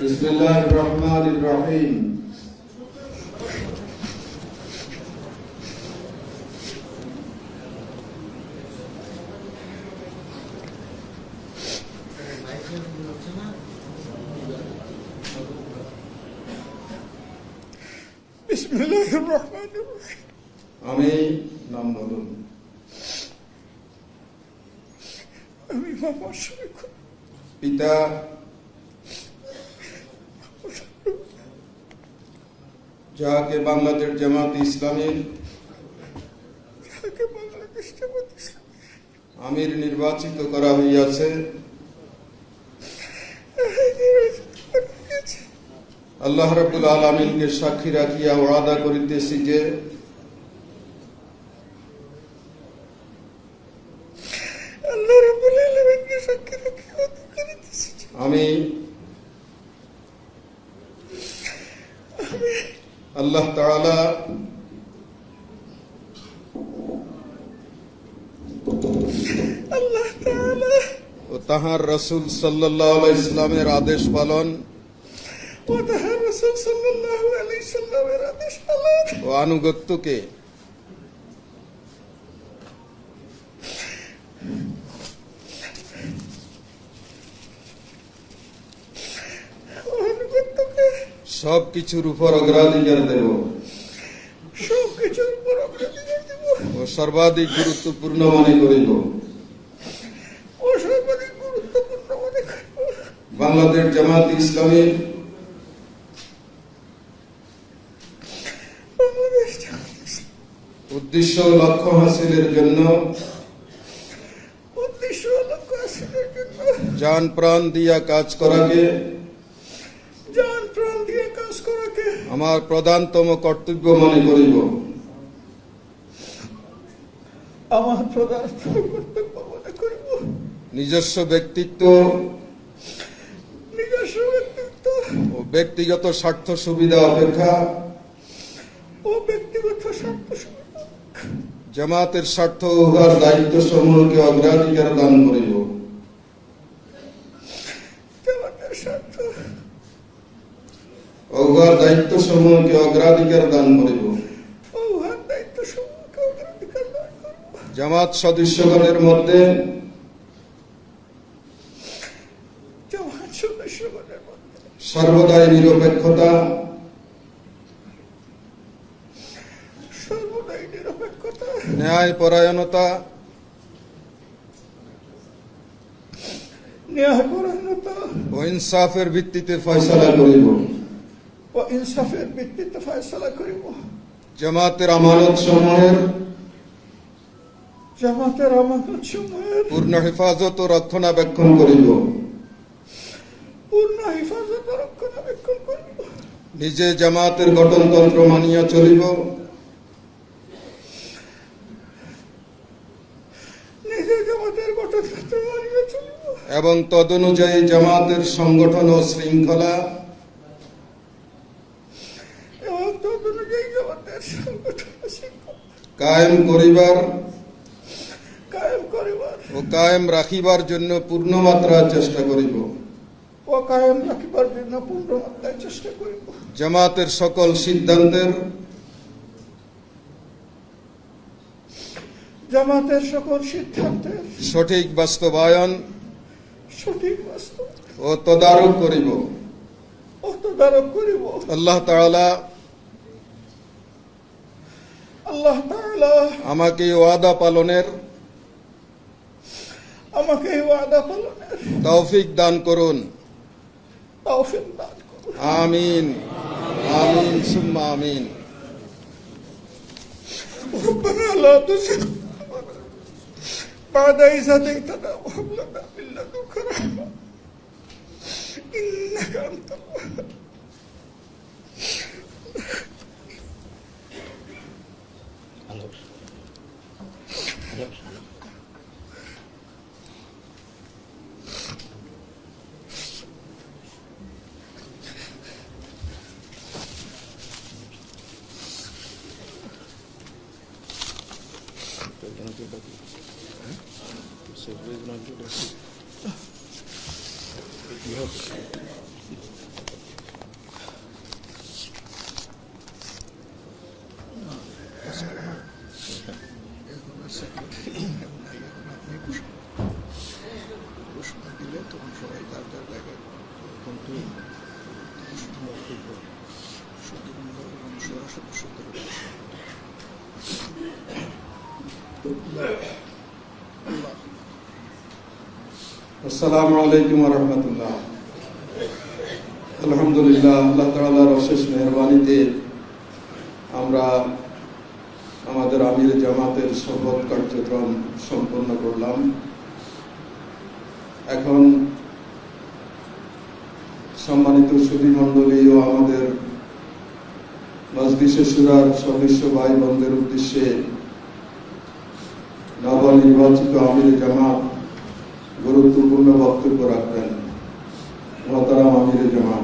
বিসমিল্লাহির-রহমানির-রহিম। বিসমিল্লাহির-রহমানির-রহিম। আমি নাম বলুন। আমি মোহাম্মদ শফিক। পিতা যাহাকে বাংলাদেশ জামাত ইসলামীর আমির নির্বাচিত করা হইয়াছে, আল্লাহ রাব্বুল আলামিনকে সাক্ষী রাখিয়া ওয়াদা করিতেছি যে আমি আল্লাহ তাআলা ও তাহার রাসূল সাল্লাল্লাহু আলাইহি সাল্লামের আদেশ পালন ও আনুগত্যকে সবকিছুর উপর অগ্রাধিকার দেব ও সর্বাধিক গুরুত্বপূর্ণ মনে করিব। বাংলাদেশ জামাত ইসলামীর উদ্দেশ্য ও লক্ষ্য হাসিলের জন্য জান প্রাণ দিয়া কাজ করাকে আমার প্রধানতম কর্তব্য মনে করিব। নিজস্ব ব্যক্তিত্ব ও ব্যক্তিগত স্বার্থ সুবিধা অপেক্ষা জামাতের স্বার্থ ও উহার দায়িত্ব সমূহকে অগ্রাধিকার দান করিব। উহার দায়িত্ব সমূহকে অগ্রাধিকার দান করিব। জামাত সদস্যগণের মধ্যে সর্বদাই নিরপেক্ষতা ন্যায় পরায়ণতা ও ইনসাফের ভিত্তিতে ফয়সালা করিব। জামাতের আমানত সমূহের পূর্ণ হেফাজত ও রক্ষণাবেক্ষণ করিব। নিজে জামাতের গঠনতন্ত্র মানিয়া চলিব এবং তদনুযায়ী জামাতের সংগঠন ও শৃঙ্খলা কায়েম করিবার ও কায়েম রাখিবার জন্য পূর্ণমাত্রায় চেষ্টা করিব। জামাতের সকল সিদ্ধান্তের সঠিক বাস্তবায়ন ও তদারক করিব। আল্লাহ তাআলা আমাকে ওয়াদা পালনের তৌফিক দান করুন। আমিন আমিন সুম্মা আমিন। ربنا لا تزغ بعد إذ هديتنا وهب لنا من لدنك رحمة إنك أنت الوهاب. Survey is not good. আসসালামু আলাইকুম ওয়া রাহমাতুল্লাহ। আলহামদুলিল্লাহ, আল্লাহ তাআলার অশেষ মেহেরবানিতে আমরা আমাদের আমির জামাতের শপথ কার্যক্রম সম্পন্ন করলাম। এখন সম্মানিত সুধীমণ্ডলী ও আমাদের মজলিসে শুরার সদস্য ভাই বোনদের উদ্দেশ্যে নবনির্বাচিত আমির জামাত গুরুত্বপূর্ণ বক্তব্য রাখবেন। মহতারাম আমির জামাত।